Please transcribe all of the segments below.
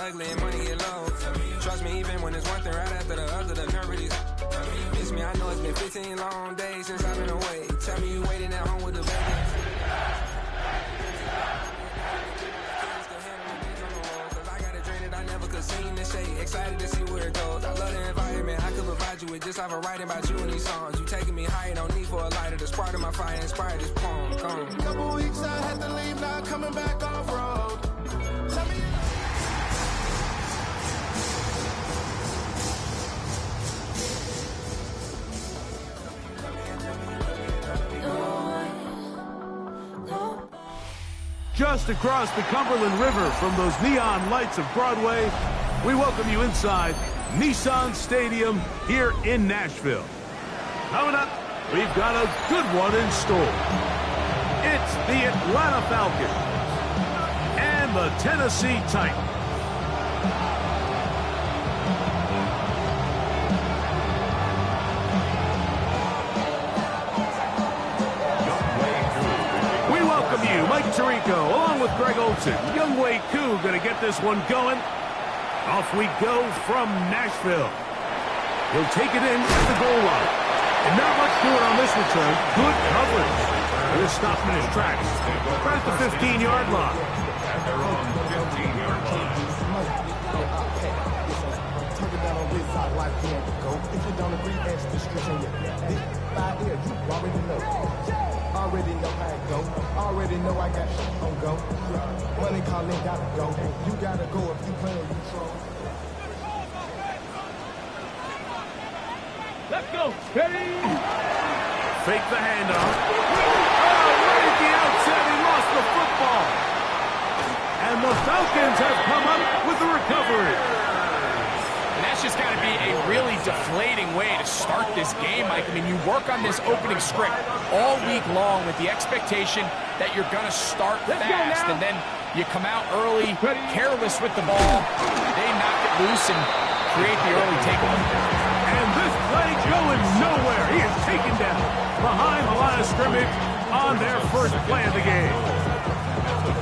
ugly and money get low. Trust me, even when it's one thing right after the other, the nerve really miss me. I know it's been 15 long days since I've been away. Tell me you waiting at home with the baby. Excited to see where it goes. I love the environment. I could provide you with just off of writing about you in these songs. You taking me higher, no need for a lighter. The spark of my fire inspired this poem. Come. Couple weeks I had to leave, now coming back off road. Tell me. Just across the Cumberland River from those neon lights of Broadway, we welcome you inside Nissan Stadium here in Nashville. Coming up, we've got a good one in store. It's the Atlanta Falcons and the Tennessee Titans. We welcome you, Mike Tirico, along with Greg Olson. Young Wei Koo going to get this one going. Off we go from Nashville. He'll take it in at the goal line. And not much doing on this return. Good coverage. He'll stop in his tracks. Right at the 15-yard line. At their own 15-yard line. Turn it down on this side, why can't you go? If you don't agree, ask the stretch on your big 5 ears. You already know. Already know how it go. Already know I got shit on go. Money calling, gotta go. You gotta go if you play or you troll. Let's go. Ready? Fake the handoff. Oh, right at the outset, he lost the football. And the Falcons have come up with the recovery. And that's just got to be a really deflating way to start this game, Mike. I mean, you work on this opening script all week long with the expectation that you're going to start fast, and then you come out early, careless with the ball. They knock it loose and create the early takeaway. And this play going nowhere. He is taken down behind the line of scrimmage on their first play of the game.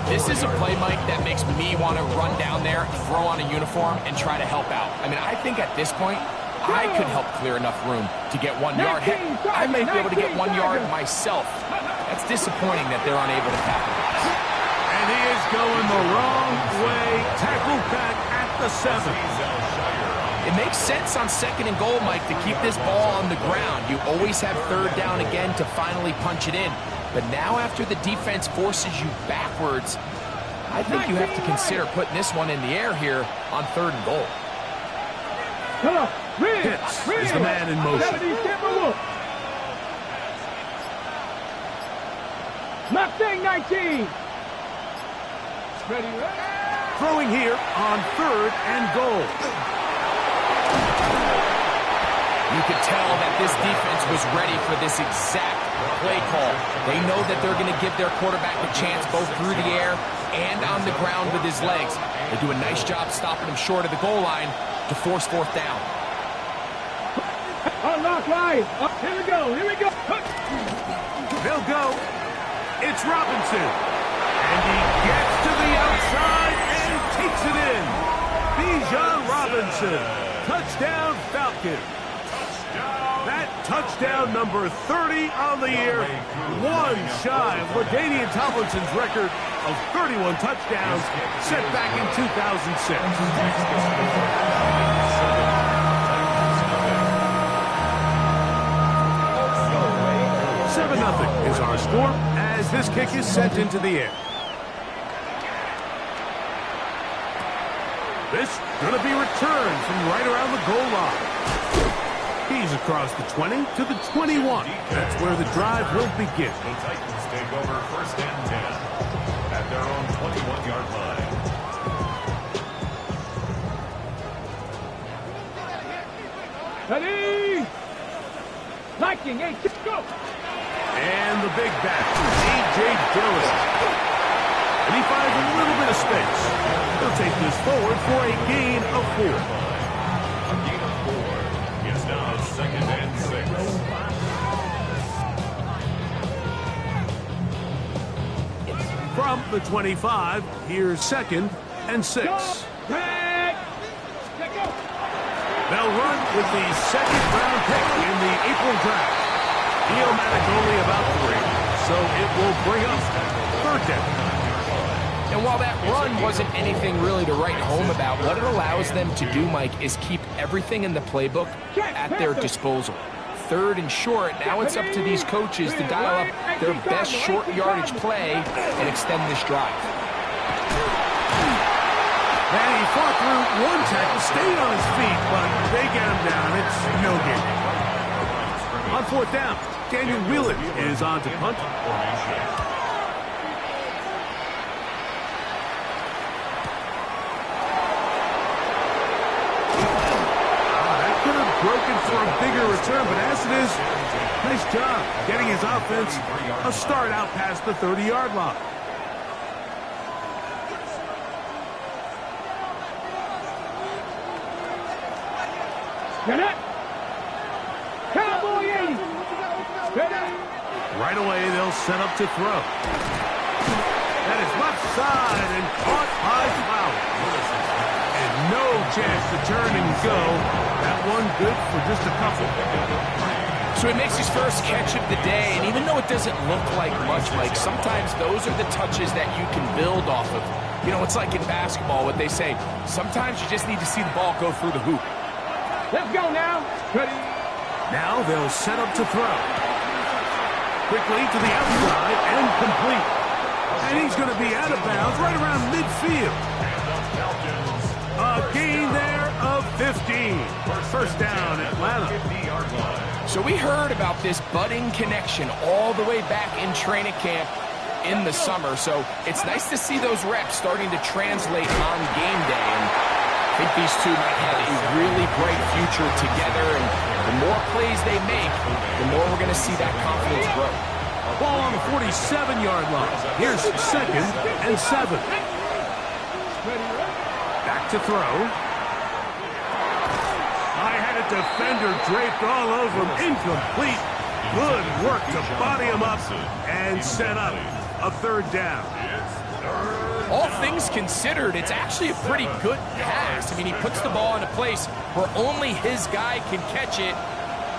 This is a play, Mike, that makes me want to run down there, throw on a uniform, and try to help out. I mean, I think at this point, I could help clear enough room to get 1 yard. Heck, I may be able to get 1 yard myself. That's disappointing that they're unable to capitalize. And he is going the wrong way. Tackled back at the 7. It makes sense on 2nd and goal, Mike, to keep this ball on the ground. You always have 3rd down again to finally punch it in. But now after the defense forces you backwards, I think you have to consider putting this one in the air here on 3rd and goal. Pitts is the man in motion. Mustang 19. Throwing here on 3rd and goal. You could tell that this defense was ready for this exact play call. They know that they're going to give their quarterback a chance both through the air and on the ground with his legs. They do a nice job stopping him short of the goal line to force 4th down. Unlock line. Here we go. Here we go. They'll go. It's Robinson. And he gets to the outside and takes it in. Bijan Robinson. Touchdown Falcons. That touchdown number 30 on the year, one shy of LaDainian Tomlinson's record of 31 touchdowns set back in 2006. 7-0 is our score as this kick is sent into the air. This going to be returned from right around the goal line. He's across the 20 to the 21. That's where the drive will begin. The Titans take over 1st and 10 at their own 21-yard line. Ready? Liking, hey, go! And the big back, A.J. Dillon. And he finds a little bit of space. He'll take this forward for a gain of 4. A gain of 4 is now 2nd and 6. From the 25, here's 2nd and 6. They'll run with the second-round pick in the April draft. Neomatic only about 3, so it will bring up third down. And while that run wasn't anything really to write home about, what it allows them to do, Mike, is keep everything in the playbook at their disposal. Third and short, now it's up to these coaches to dial up their best short yardage play and extend this drive. And he fought through one tackle, stayed on his feet, but they get him down. It's no game. On fourth down, Daniel Wheelan is on to punt. That could have broken for a bigger return, but as it is, nice job getting his offense a start out past the 30-yard line. Cowboy 80. Right away, they'll set up to throw. That is left side and caught by Flowers. And no chance to turn and go. That one good for just a couple. So he makes his first catch of the day, and even though it doesn't look like much, Mike, sometimes those are the touches that you can build off of. You know, it's like in basketball, what they say, sometimes you just need to see the ball go through the hoop. Let's go now. Ready. Now they'll set up to throw. Quickly to the outside and complete. And he's going to be out of bounds right around midfield. A gain there of 15. First down, Atlanta. So we heard about this budding connection all the way back in training camp in the summer. So it's nice to see those reps starting to translate on game day. And I think these two might have a really bright future together. And the more plays they make, the more we're going to see that confidence grow. Ball on the 47-yard line. Here's second and 7. Back to throw. I had a defender draped all over him. Incomplete. Good work to body him up and set up a third down. All things considered, it's actually a pretty good pass. I mean, he puts the ball in a place where only his guy can catch it.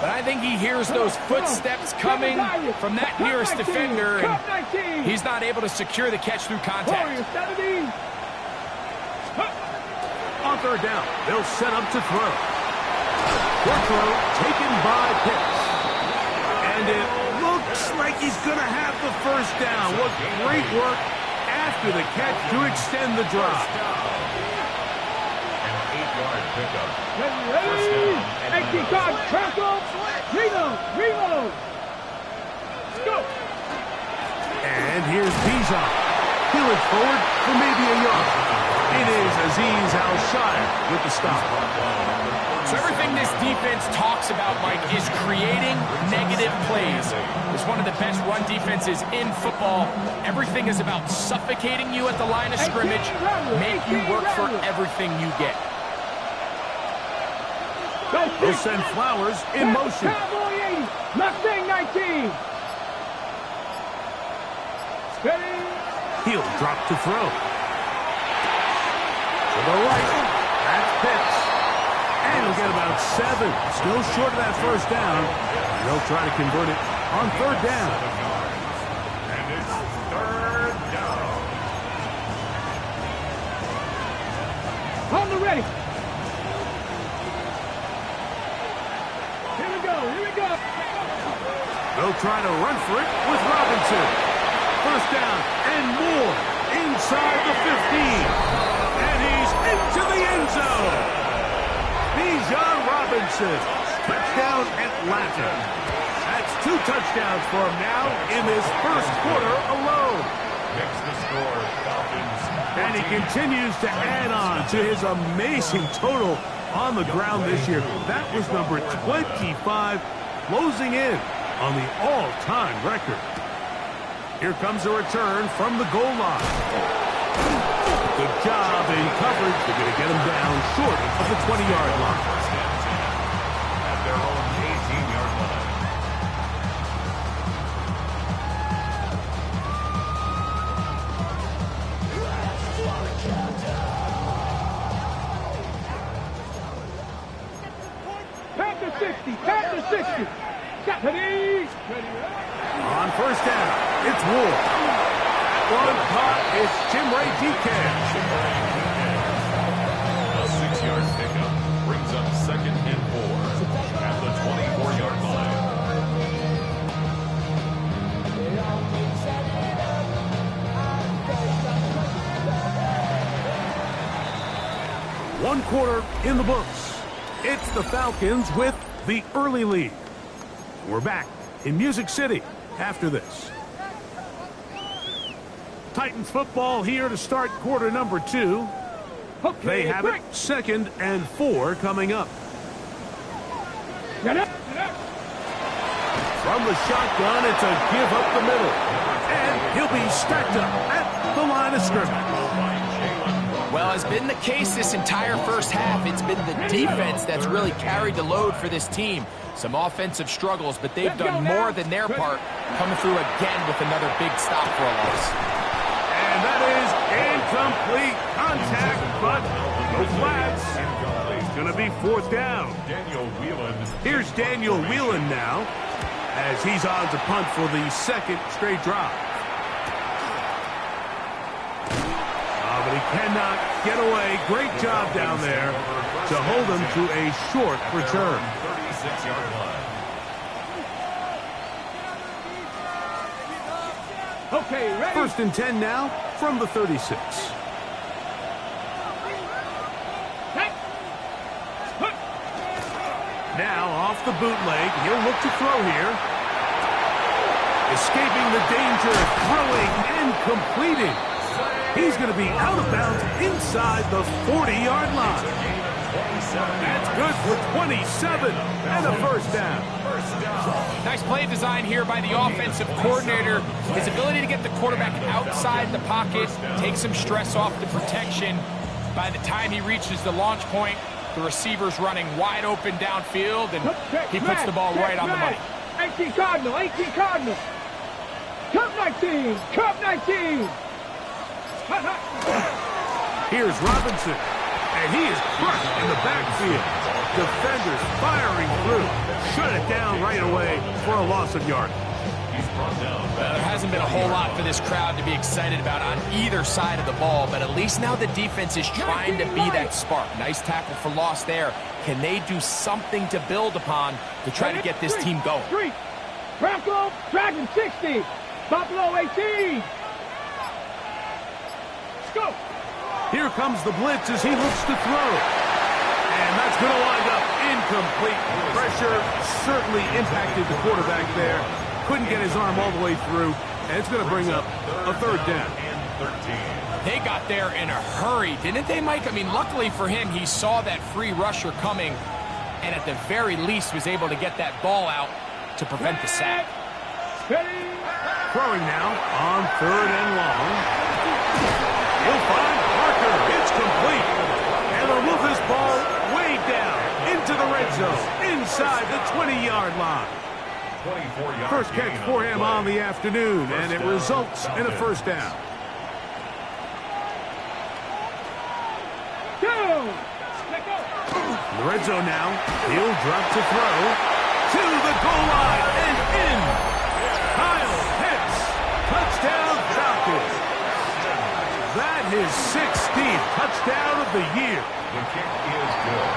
But I think he hears those footsteps coming from that nearest defender, and he's not able to secure the catch through contact. On third down, they'll set up to throw. Short throw taken by Pitts. And it looks like he's going to have the first down. What great work after the catch to extend the drive. An 8-yard pickup. Ready. Empty card. Tackle. Reload. Let's go. And here's Bijan. Peeling forward for maybe a yard. It is Azeez Al-Shire with the stop. So everything this defense talks about, Mike, is creating negative plays. It's one of the best run defenses in football. Everything is about suffocating you at the line of scrimmage, make you work for everything you get. They'll send Flowers in motion. Cowboy 80. Mustang 19. Ready. He'll drop to throw. To the right. That's Pitts. And he'll get about 7. Still short of that first down. They'll try to convert it on third down. And it's third down. On the ready. Here we go. They'll try to run for it with Robinson. First down and more inside the 15. And he's into the end zone. Bijan Robinson. Touchdown Atlanta. That's 2 touchdowns for him now in this first quarter alone. Next the score, Falcons. And he continues to add on to his amazing total on the ground this year. That was number 25, closing in on the all-time record. Here comes a return from the goal line. Good job in coverage. They're going to get him down short of the 20-yard line. At their own 18-yard line. 60. Pass to 60. Stop. Ready. On first down, it's Ward. One caught, it's Jim Ray Deacon. A 6-yard pickup brings up 2nd and 4 at the 24-yard line. One quarter in the books. It's the Falcons with the early lead. We're back in Music City after this. Titans football here to start quarter number 2. Okay, They have it 2nd and 4 coming up. Get up. From the shotgun, it's a give up the middle. And he'll be stacked up at the line of scrimmage. Well, as been the case this entire first half, it's been the defense that's really carried the load for this team. Some offensive struggles, but they've done more than their part, coming through again with another big stop for a loss. And that is incomplete contact, but no flags. It's going to be 4th down. Daniel Whelan. Here's Daniel Whelan now, as he's on to punt for the 2nd straight drive. But he cannot get away. Great job down there to hold him to a short return. 36-yard line. Okay, ready. 1st and 10 now from the 36. Now off the bootleg, he'll look to throw here. Escaping the danger, throwing and completing. He's going to be out of bounds inside the 40-yard line. That's good for 27 and a 1st down. Nice play design here by the offensive coordinator. His ability to get the quarterback outside the pocket, take some stress off the protection. By the time he reaches the launch point, the receiver's running wide open downfield, and he puts the ball right on the money. 18 Cardinal, 18 Cardinal. Cup 19, Cup 19. Here's Robinson, and he is crushed in the backfield. Defenders firing through. Shut it down right away for a loss of yardage. He's brought down. There hasn't been a whole lot for this crowd to be excited about on either side of the ball, but at least now the defense is trying to be that spark. Nice tackle for loss there. Can they do something to build upon to try to get this team going? Bronco, Dragon 60. Buffalo 18. Go. Here comes the blitz as he looks to throw. And that's going to wind up incomplete. Pressure certainly impacted the quarterback there. Couldn't get his arm all the way through. And it's going to bring up a 3rd down. They got there in a hurry, didn't they, Mike? I mean, luckily for him, he saw that free rusher coming and at the very least was able to get that ball out to prevent the sack. Throwing now on 3rd and long. He'll find Parker. It's complete. And they'll move this ball way down into the red zone, inside the 20-yard line. First catch for him on the afternoon, and it results in a 1st down. In the red zone now, he'll drop to throw to the goal line and in. Kyle Pitts, touchdown Falcons. That is 16th touchdown of the year. The kick is good.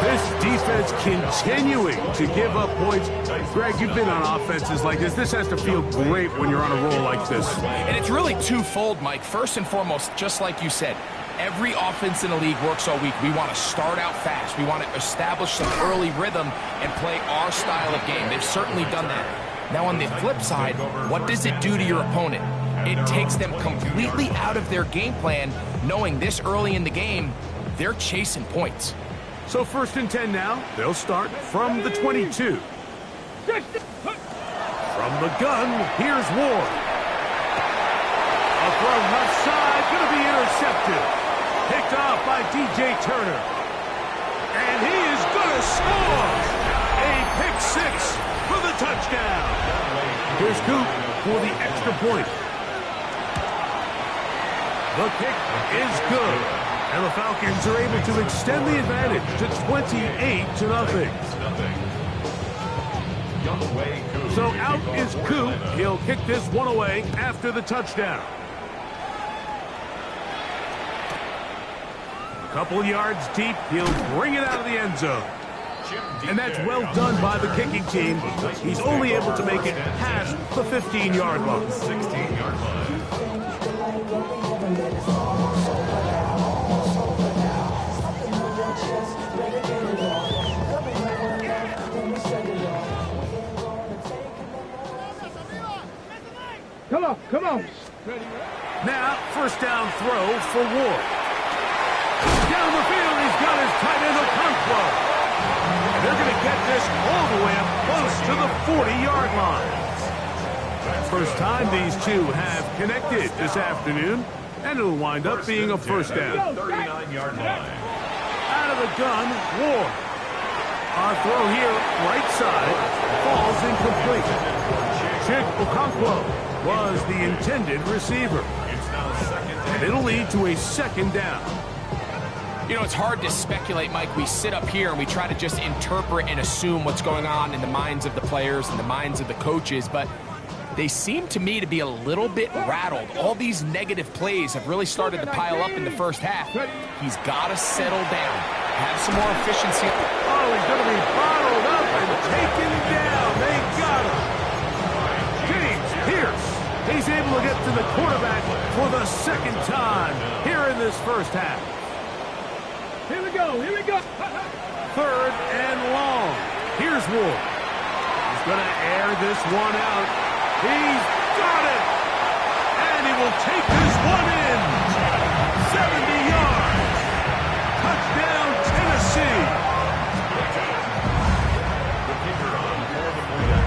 This defense continuing to give up points. Greg, you've been on offenses like this. This has to feel great when you're on a roll like this. And it's really twofold, Mike. First and foremost, just like you said, every offense in the league works all week. We want to start out fast. We want to establish some early rhythm and play our style of game. They've certainly done that. Now, on the flip side, what does it do to your opponent? It takes them completely out of their game plan, knowing this early in the game, they're chasing points. So 1st and 10 now. They'll start from the 22. From the gun, here's Ward. A throw left side, going to be intercepted. Picked off by DJ Turner. And he is going to score. A pick 6 for the touchdown. Here's Coop for the extra point. The kick is good. And the Falcons are able to extend the advantage to 28-0. So out is Koo. He'll kick this one away after the touchdown. A couple yards deep, he'll bring it out of the end zone. And that's well done by the kicking team. He's only able to make it past the 15-yard line. 16-yard line. Come on. Now, first down throw for Ward. Down the field, he's got his tight end Okonkwo. They're going to get this all the way up close to the 40-yard line. First time these two have connected this afternoon, and it'll wind up being a first down. 39-yard line. Out of the gun, Ward. Our throw here, right side, falls incomplete. Chig Okonkwo was the intended receiver. And it'll lead to a second down. You know, it's hard to speculate, Mike. We sit up here and we try to just interpret and assume what's going on in the minds of the players and the minds of the coaches, but they seem to me to be a little bit rattled. All these negative plays have really started to pile up in the first half. He's got to settle down, have some more efficiency. Oh, he's going to be bottled up and taken down. They got him. James Pierce. He's able to get to the quarterback for the second time here in this first half. Here we go. Third and long. Here's Ward. He's going to air this one out. He's got it. And he will take this one in. 70 yards. Touchdown, Tennessee.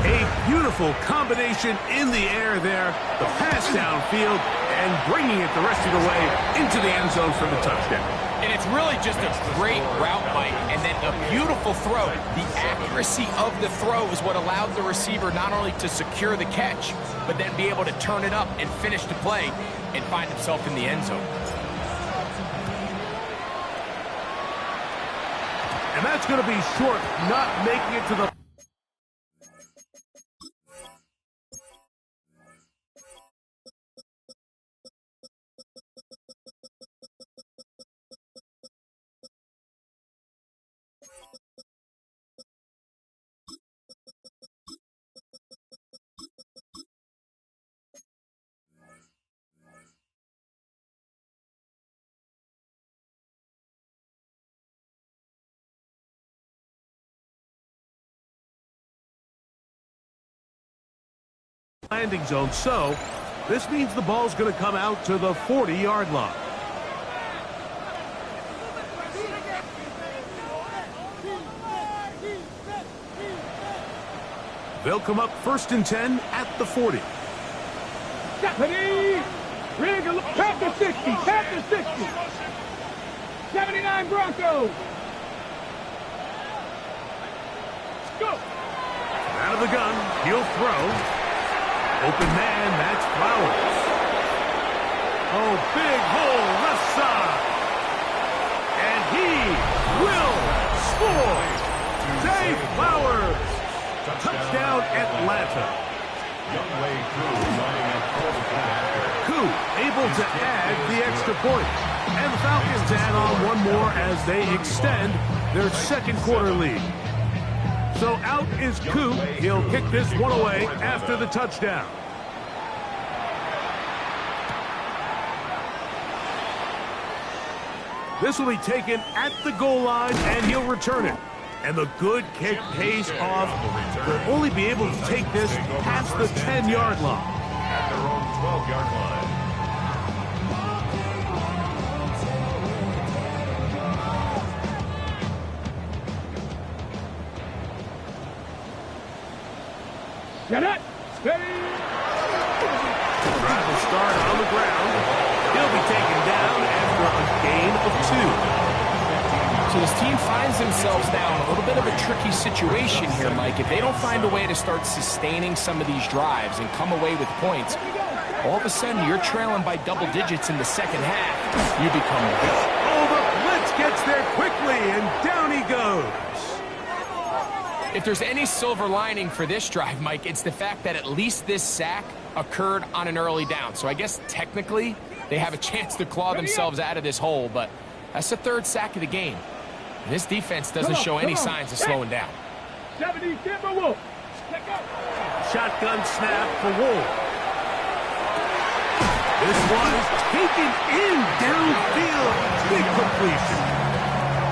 A beautiful combination in the air there. The pass downfield and bringing it the rest of the way into the end zone for the touchdown. And it's really just a great route, Mike, and then a beautiful throw. The accuracy of the throw is what allowed the receiver not only to secure the catch, but then be able to turn it up and finish the play and find himself in the end zone. And that's going to be short, not making it to the... landing zone, so this means the ball's going to come out to the 40-yard line. They'll come up first and 10 at the 40. Stephanie! Past the 60! 79 Broncos! Let's go! Out of the gun, he'll throw. Open man, that's Flowers. Oh, big hole, left side. And he will score. Zay Flowers. Touchdown, Atlanta. Koo able to add the extra point. And the Falcons add on one more as they extend their second quarter lead. So out is Koo. He'll kick this one away after the touchdown. This will be taken at the goal line, and he'll return it. And the good kick pays off. They'll only be able to take this past the 10-yard line. At their own 12-yard line. Get it! Drive will start on the ground. He'll be taken down after a gain of 2. So this team finds themselves now in a little bit of a tricky situation here, Mike. If they don't find a way to start sustaining some of these drives and come away with points, all of a sudden you're trailing by double digits in the second half. You become Oh, the blitz gets there quickly, and down he goes. If there's any silver lining for this drive, Mike, it's the fact that at least this sack occurred on an early down. So I guess technically they have a chance to claw themselves out of this hole, but that's the third sack of the game. And this defense doesn't show any signs of slowing down. 70, Wolf. Shotgun snap for Wolf. This one is taken in downfield. Big completion.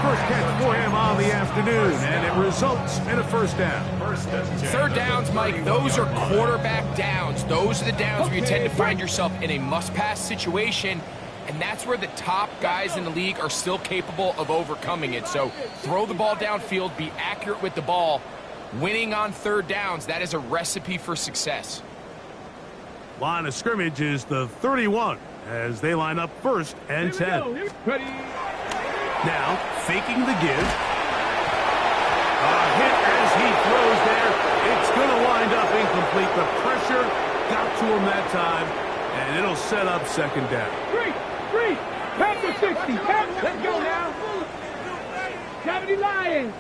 First catch for him on the afternoon, and it results in a first down. Third downs, Mike, those are quarterback downs. Those are the downs where you tend to find yourself in a must-pass situation, and that's where the top guys in the league are still capable of overcoming it. So throw the ball downfield, be accurate with the ball. Winning on third downs, that is a recipe for success. Line of scrimmage is the 31 as they line up first and 10. Ready. Now, faking the give. A hit as he throws there. It's going to wind up incomplete. The pressure got to him that time, and it'll set up second down. Three. Pass to 60. Let's go now. 70 Lions.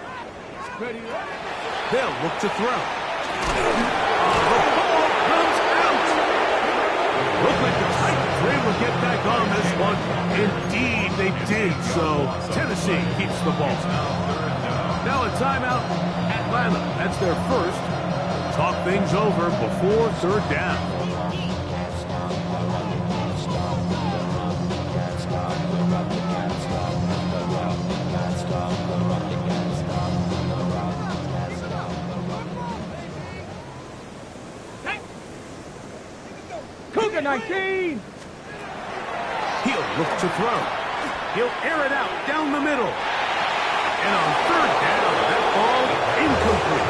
Ready. They'll look to throw. The ball comes out. Looked like the Titans were able to get back on this one. Indeed, they did. So Tennessee keeps the ball. Now a timeout. Atlanta. That's their first. Talk things over before third down. Cougar 19. He'll look to throw. He'll air it out down the middle. And on third down, that ball incomplete.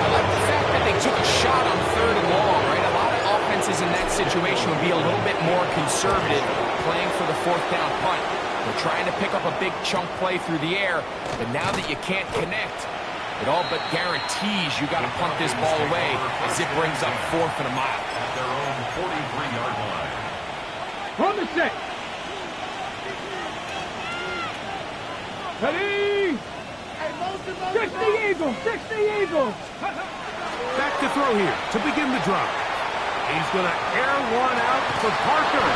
I like the fact that they took a shot on third and long, right? A lot of offenses in that situation would be a little bit more conservative playing for the fourth down punt. They're trying to pick up a big chunk play through the air, but now that you can't connect, it all but guarantees you got to punt this ball away as it brings up fourth and a mile. At their own 43-yard line. On the set. Ready. 60 Eagles. 60 Eagles. Back to throw here to begin the drive. He's going to air one out for Parker.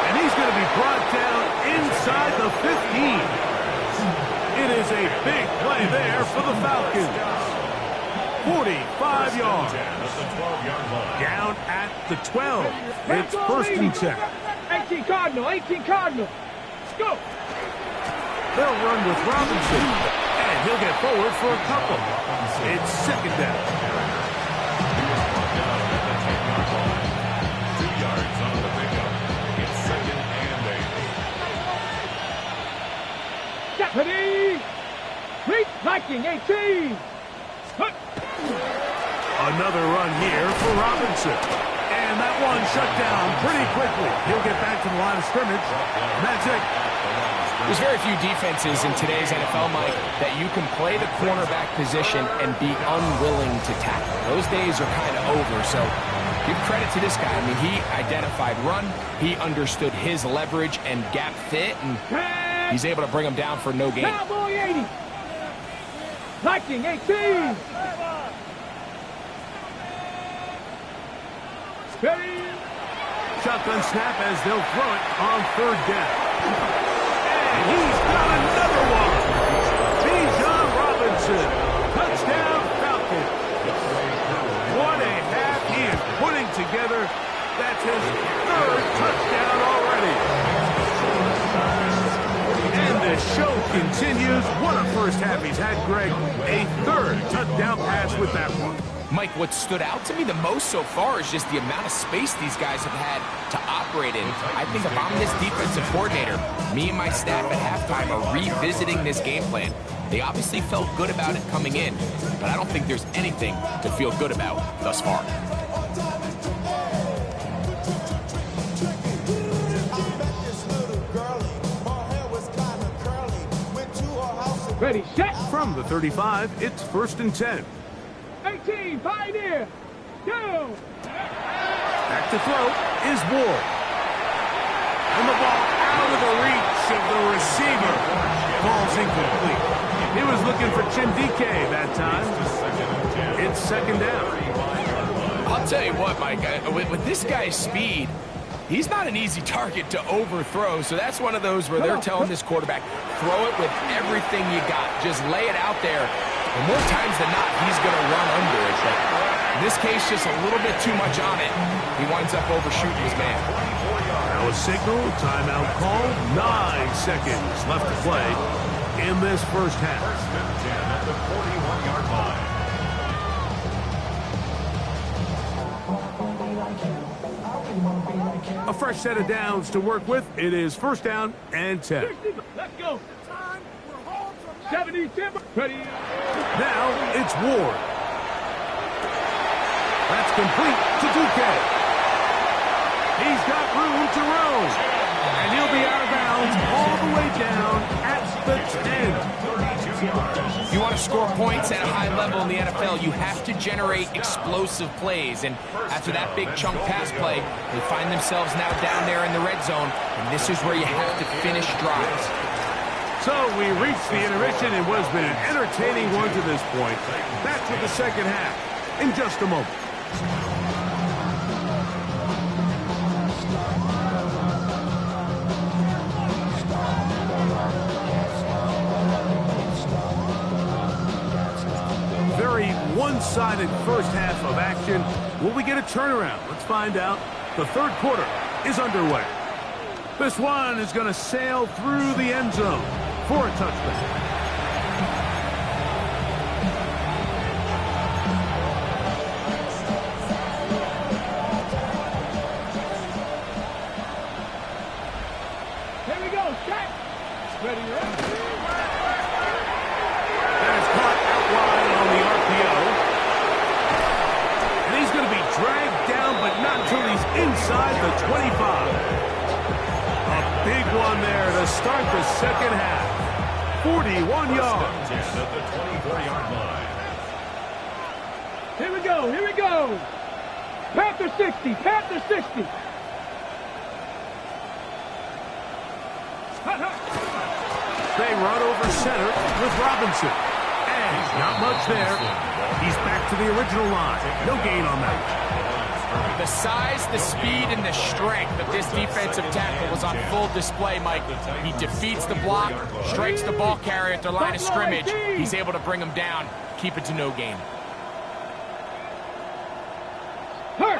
And he's going to be brought down inside the 15. It is a big play there for the Falcons. 45 yards. Down at the 12. It's first and 10. 18 Cardinal. 18 Cardinal. Let's go. They'll run with Robinson. And he'll get forward for a couple. It's second down. 2 yards on the pickup. It's second and 8. Deputy. Reach Viking 18. Another run here for Robinson. And that one shut down pretty quickly. He'll get back to the line of scrimmage. And that's it. There's very few defenses in today's NFL, Mike, that you can play the cornerback position and be unwilling to tackle. Those days are kind of over, so give credit to this guy. I mean, he identified run, he understood his leverage and gap fit, and he's able to bring him down for no gain. Cowboy 80. Viking 18. Ready. Shotgun snap as they'll throw it on third down. And he's got another one. Bijan Robinson. Touchdown Falcons. What a half he is putting together. That's his third touchdown already. And the show continues. What a first half he's had, Greg. A third touchdown pass with that one. Mike, what stood out to me the most so far is just the amount of space these guys have had to operate in. I think if I'm this defensive coordinator, me and my staff at halftime are revisiting this game plan. They obviously felt good about it coming in, but I don't think there's anything to feel good about thus far. Ready, set. From the 35, it's first and 10. 18, Pioneer. Go. Back to throw is Ward. And the ball out of the reach of the receiver. Ball's incomplete. He was looking for Chindike that time. It's second down. I'll tell you what, Mike, with this guy's speed, he's not an easy target to overthrow, so that's one of those where they're telling this quarterback, throw it with everything you got. Just lay it out there. And more times than not, he's going to run under it. But in this case, just a little bit too much on it. He winds up overshooting his man. Now a signal, timeout call, 9 seconds left to play in this first half. First and 10 at the 41-yard line. A fresh set of downs to work with. It is first down and 10. Let's go. 70, ready. Now it's Ward. That's complete to Duque. He's got room to roam. And he'll be out of bounds all the way down at the 10. You want to score points at a high level in the NFL, you have to generate explosive plays. And after that big chunk pass play, they find themselves now down there in the red zone. And this is where you have to finish drives. So we reached the intermission. It was been an entertaining one to this point. Back to the second half in just a moment. Very one-sided first half of action. Will we get a turnaround? Let's find out. The third quarter is underway. This one is going to sail through the end zone for a touchback. Here we go, check. Ready, That is caught out wide on the RPO. And he's going to be dragged down, but not until he's inside the 25. A big one there to start the second half. 41 yards. At the 24-yard line. Here we go, here we go. Panther 60, Panther 60. They run over center with Robinson. And not much there. He's back to the original line. No gain on that. The size, the speed, and the strength of this defensive tackle was on full display, Mike. He defeats the block, strikes the ball carrier at their line of scrimmage. He's able to bring him down, keep it to no gain.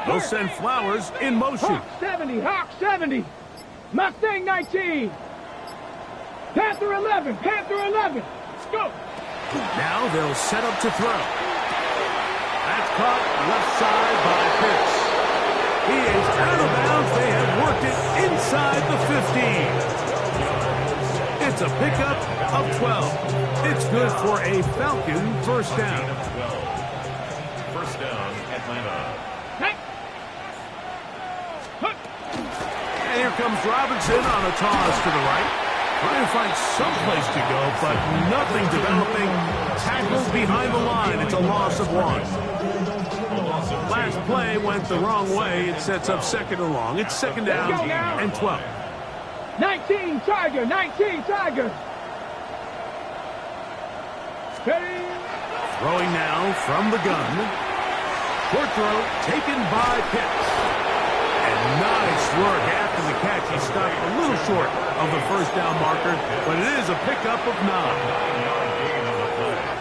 They'll send Flowers in motion. Hawk 70, Hawk 70. Mustang 19. Panther 11, Panther 11. Let's go. Now they'll set up to throw. That's caught left side by Pitts. He is out of bounds. They have worked it inside the 15. It's a pickup of 12. It's good for a Falcon first down. First down, Atlanta. And here comes Robinson on a toss to the right. Trying to find some place to go, but nothing developing. Tackled behind the line. It's a loss of 1. Last play went the wrong way. It sets up second and long. It's second down and 12. 19 Tiger, 19 Tiger. Ready. Throwing now from the gun. Short throw taken by Pitts. And nice work after the catch. He stopped a little short of the first down marker, but it is a pickup of 9.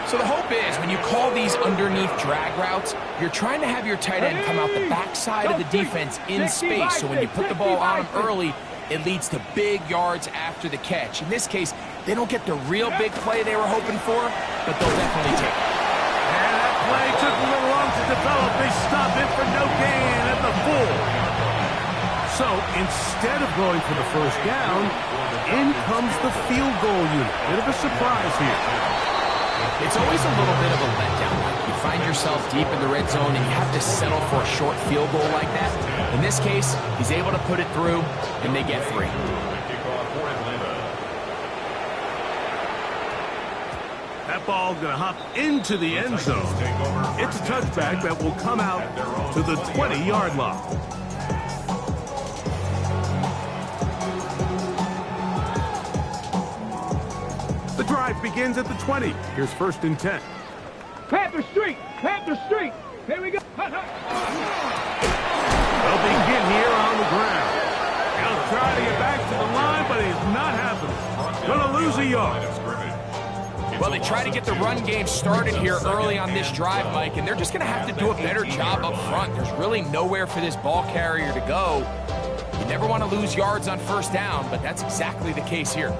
So the hope is when you call these underneath drag routes, you're trying to have your tight end come out the backside of the defense in space. So when you put the ball on him early, it leads to big yards after the catch. In this case, they don't get the real big play they were hoping for, but they'll definitely take it. And that play took a little long to develop. They stop it for no gain at the 4. So instead of going for the first down, in comes the field goal unit. Bit of a surprise here. It's always a little bit of a letdown. You find yourself deep in the red zone and you have to settle for a short field goal like that. In this case, he's able to put it through, and they get 3. That ball's going to hop into the end zone. It's a touchback that will come out to the 20-yard line. The drive drive begins at the 20. Here's 1st and 10. Panther Street! Panther Street! Here we go! They'll begin here on the ground. He'll try to get back to the line, but it's not happening. Gonna lose a yard. Well, they try to get the run game started here early on this drive, Mike, and they're just going to have to do a better job up front. There's really nowhere for this ball carrier to go. You never want to lose yards on 1st down, but that's exactly the case here.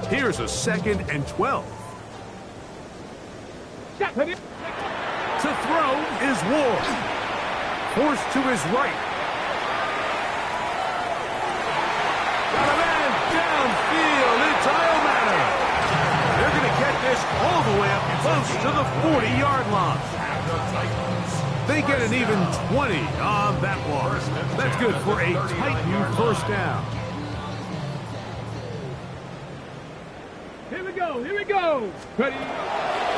Here's a 2nd and 12. To throw is Ward. Forced to his right. Got a man downfield. It's Iomatter. They're going to get this all the way up close to the 40-yard line. They get an even 20 on that one. That's good for a Titan 1st down. Here we go! Here we go! Ready?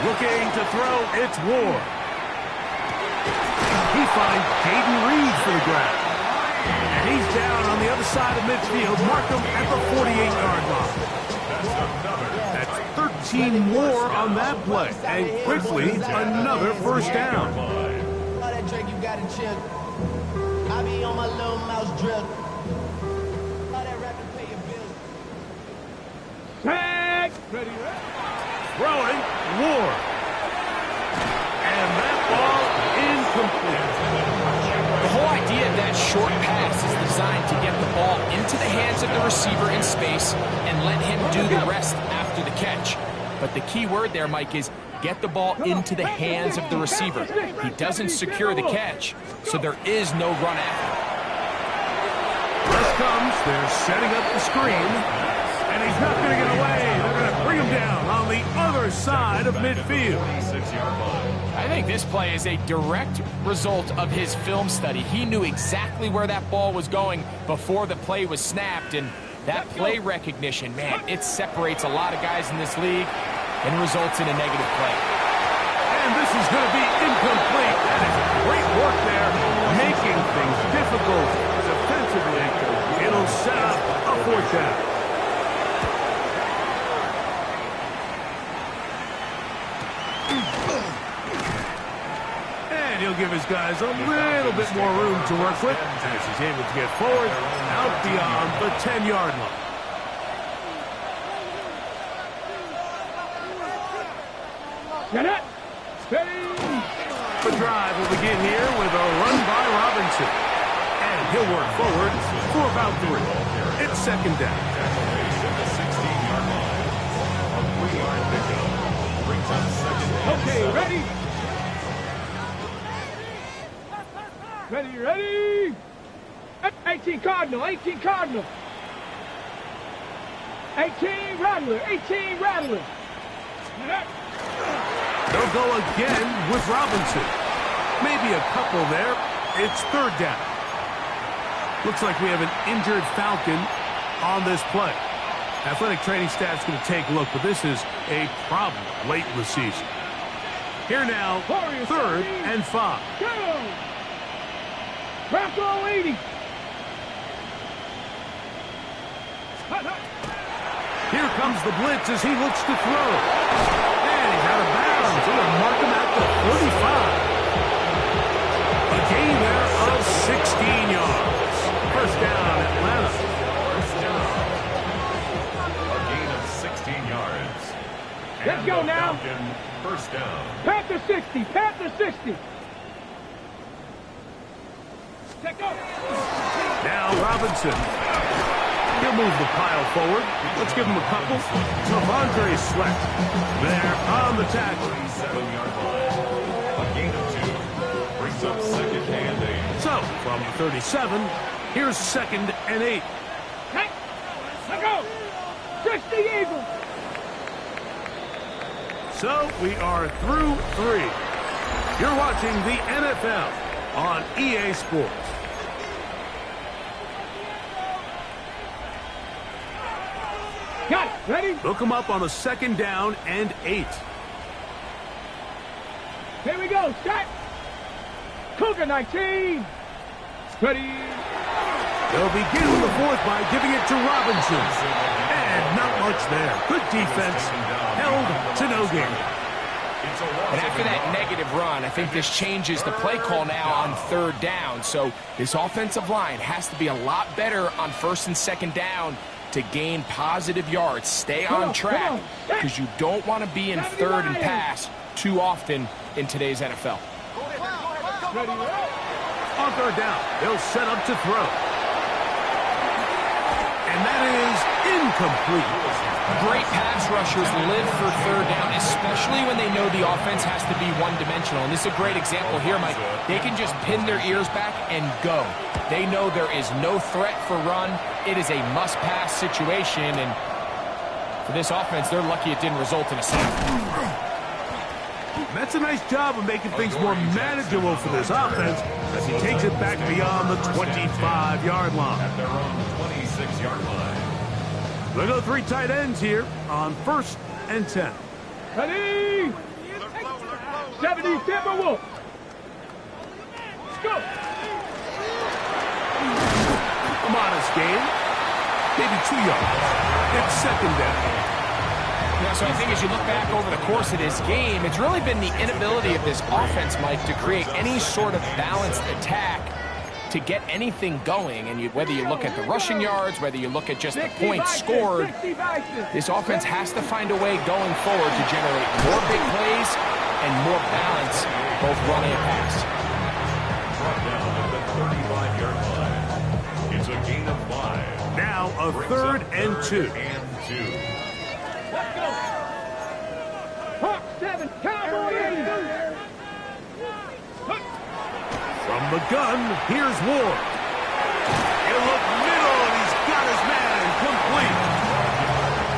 Looking to throw, it's Ward. He finds Jaden Reed for the grab. And he's down on the other side of midfield. Mark him at the 48-yard line. That's 13 more on that play. And quickly, another 1st down. Drink, you got to chill. I be on my little mouse drill. All that rapping, pay your bills. Tag! Ready? Throwing, Ward. And that ball incomplete. The whole idea of that short pass is designed to get the ball into the hands of the receiver in space and let him do the rest after the catch. But the key word there, Mike, is get the ball into the hands of the receiver. He doesn't secure the catch, so there is no run after. Press comes. They're setting up the screen. And he's not going to get away. They're going to bring him down on the other side of midfield. I think this play is a direct result of his film study. He knew exactly where that ball was going before the play was snapped, and that play recognition, man, it separates a lot of guys in this league and results in a negative play. And this is going to be incomplete. That is great work there, making things difficult defensively. It'll set up a 4th down. And he'll give his guys a little bit more room to work with as he's able to get forward out beyond the 10-yard line. Get it! The drive will begin here with a run by Robinson. And he'll work forward for about 3. It's 2nd down. Okay, ready? Ready? 18 Cardinal, 18 Cardinal. 18 Rattler, 18 Rattler. They'll go again with Robinson. Maybe a couple there. It's 3rd down. Looks like we have an injured Falcon on this play. Athletic training staff's going to take a look, but this is a problem late in the season. Here now, 3rd and 5. Go! Bronco 80. Here comes the blitz as he looks to throw. And he's out of bounds. He's going to mark him at the 35. A gain there of 16 yards. 1st down, Atlanta. A gain of 16 yards. Let's go now. Falcon, 1st down. Panther 60, Panther 60. Check go. Now Robinson. He'll move the pile forward. Let's give him a couple. Devondre Sweat there on the tackle. 37-yard line. A gain of 2. Brings up 2nd and 8. So, from the 37, here's 2nd and 8. Hey, let go. 60 Eagles. So, we are through 3. You're watching the NFL on EA Sports. Got it. Ready? Look him up on a 2nd down and 8. Here we go. Set. Cougar 19. Ready? They'll begin the 4th by giving it to Robinson. And And not much there. Good defense. Held to no gain. And after that negative run, I think this changes the play call now on third down. So this offensive line has to be a lot better on first and second down to gain positive yards. Stay on track because you don't want to be in third and pass too often in today's NFL. On third down, they'll set up to throw. And that is incomplete. Great pass rushers live for third down, especially when they know the offense has to be one-dimensional. And this is a great example here, Mike. They can just pin their ears back and go. They know there is no threat for run. It is a must-pass situation, and for this offense, they're lucky it didn't result in a sack. That's a nice job of making things more manageable for this offense as he takes it back beyond the 25-yard line. At their own 26-yard line. We'll go three tight ends here on 1st and 10. Ready? 70 Timberwolves. Let's go. A modest gain. Maybe 2 yards. It's second down. Yeah, so I think as you look back over the course of this game, it's really been the inability of this offense, Mike, to create any sort of balanced attack to get anything going. And whether you look at the rushing yards, whether you look at just the points scored, this offense has to find a way going forward to generate more big plays and more balance, both running and pass. Brought down at the 35-yard line. It's a gain of 5. Now a third and 2. Let's go. Hawk 7, Cowboy 80. From the gun, here's Ward. He'll look middle, and he's got his man complete.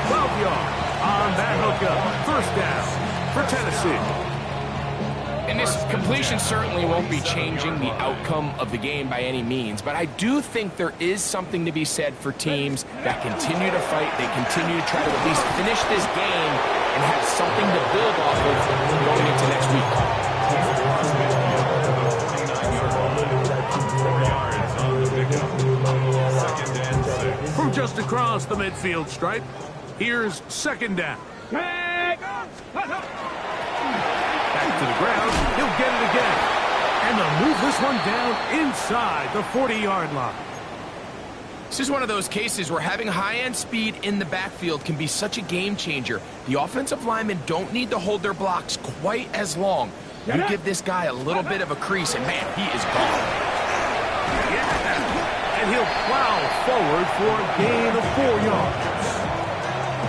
12 yards on that hookup. First down for Tennessee. And this completion certainly won't be changing the outcome of the game by any means, but I do think there is something to be said for teams that continue to fight, they continue to try to at least finish this game and have something to build off of going into next week. 4 yards on the pickup. 2nd and 6. From just across the midfield stripe, here's second down. Back to the ground, he'll get it again. And they'll move this one down inside the 40-yard line. This is one of those cases where having high-end speed in the backfield can be such a game changer. The offensive linemen don't need to hold their blocks quite as long. You give this guy a little bit of a crease, and man, he is gone. Yeah, and he'll plow forward for a gain of 4 yards.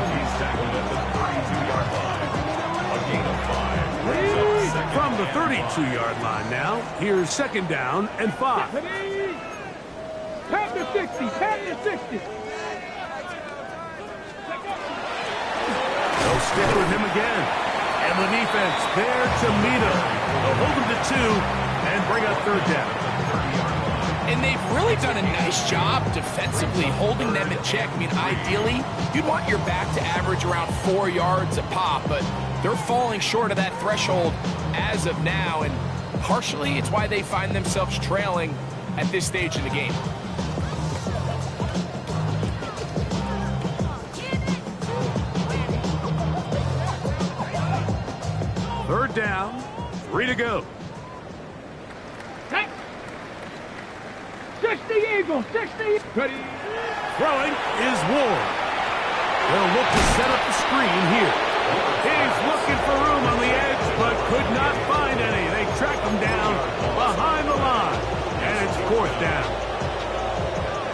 He's tackled at the 32-yard line. A gain of 5. From the 32-yard line now, here's second down and 5. Pass to 60, pass to 60. They'll stick with him again. And the defense there to meet him. They'll hold him to 2 and bring up third down. And they've really done a nice job defensively holding them in check. I mean, ideally, you'd want your back to average around 4 yards a pop, but they're falling short of that threshold as of now, and partially it's why they find themselves trailing at this stage of the game. Third down, 3 to go. 60 Eagles, 60. Ready. Throwing is Ward. They'll look to set up the screen here. He's looking for room on the edge, but could not find any. They track him down behind the line, and it's 4th down.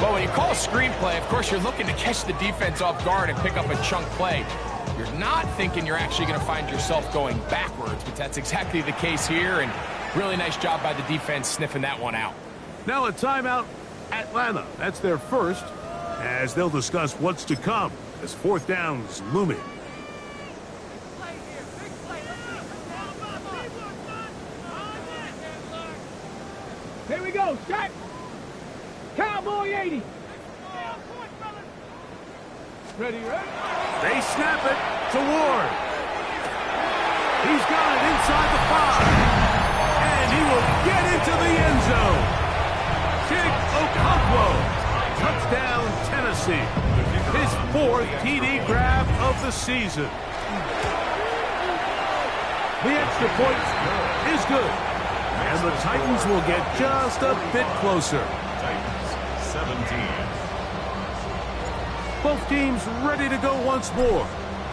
Well, when you call a screenplay, of course, you're looking to catch the defense off guard and pick up a chunk play. You're not thinking you're actually going to find yourself going backwards, but that's exactly the case here, and really nice job by the defense sniffing that one out. Now a timeout, Atlanta. That's their first, as they'll discuss what's to come as 4th down's looming. Here we go, start. Cowboy 80. Ready, ready? They snap it to Ward. He's got it inside the 5. And he will get into the end zone. Okonkwo. Touchdown, Tennessee. The kicker His 4th TD grab of the season. The extra point is good. And the Titans will get just a bit closer. Titans 17. Both teams ready to go once more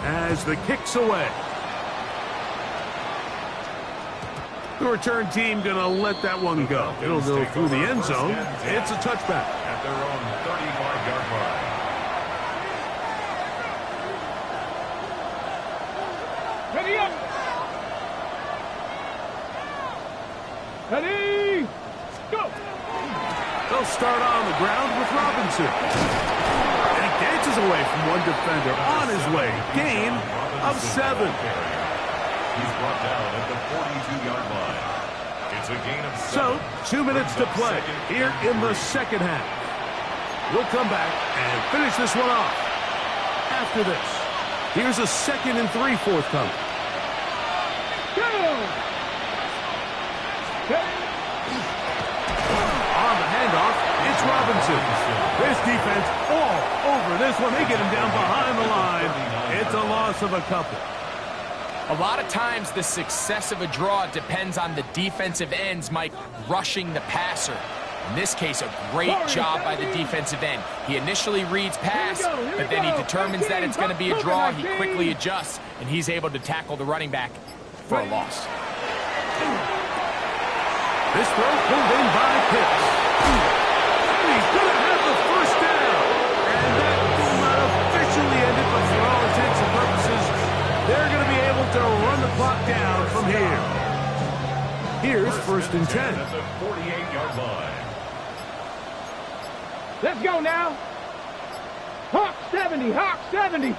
as the kick's away. The return team going to let that one go. It'll go through the end zone. It's a touchback. At their own 35-yard line. Ready up. Ready, go. They'll start on the ground with Robinson. And he dances away from one defender on his way. Gain of 7. He's brought down at the 42-yard line. It's a gain of 7. So, 2 minutes to play here in the second half. We'll come back and finish this one off. After this, here's a 2nd and 3 forthcoming. Go. On the handoff, it's Robinson. This defense all over this one. They get him down behind the line. It's a loss of a couple. A lot of times the success of a draw depends on the defensive ends, Mike, rushing the passer. In this case, a great job by the defensive end. He initially reads pass, but then he determines that it's going to be a draw. He quickly adjusts, and he's able to tackle the running back for a loss. This throw pulled in by Pitts. And he's going to have the first down. And that will not officially end it, but for all intents and purposes, they're going to be able to run the clock down from here. Here's 1st and 10. At the 48-yard line. Let's go now. Hawk 70, Hawk 70.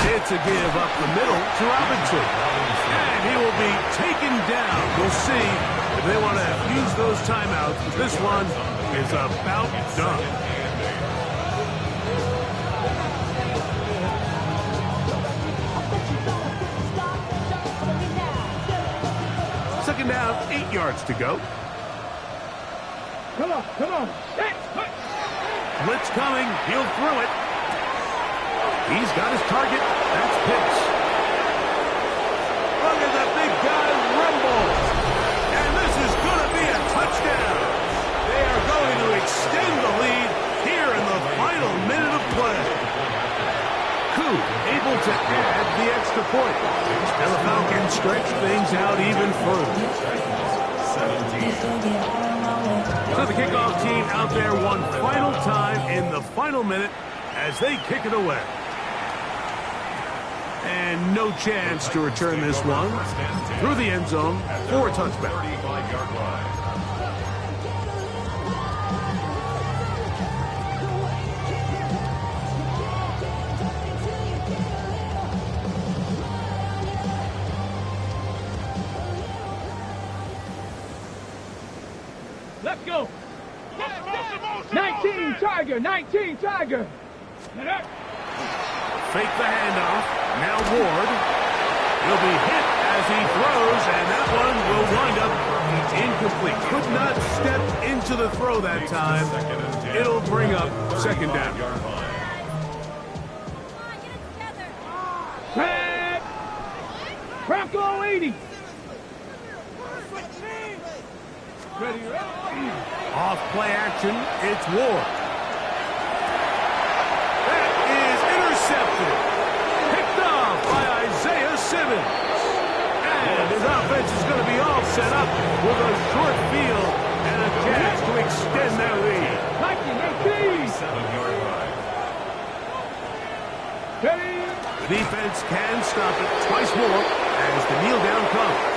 It's a give up the middle to Robinson. And he will be taken down. We'll see if they want to use those timeouts. This one is about done. Second down, 8 yards to go. Come on, come on. Blitz coming. He'll throw it. He's got his target. That's Pitts. Look at that big guy rumble. And this is going to be a touchdown. They are going to extend the lead here in the final minute of play. Koo able to add the extra point. And the Falcons stretch things out even further. So the kickoff team out there one final time in the final minute as they kick it away. And no chance to return this one through the end zone for a touchback. 35-yard line. Let's go. 19 Tiger, 19 Tiger. Fake the handoff. Now Ward. He'll be hit as he throws, and that one will wind up incomplete. Could not step into the throw that time. It'll bring up 2nd down. Red. Bronco 80. Ready, Off play action, it's Ward. That is intercepted. Picked off by Isaiah Simmons. And his offense is going to be all set up with a short field and a chance to extend their lead. 7-yard line. Ready. The defense can stop it twice more as the kneel down comes.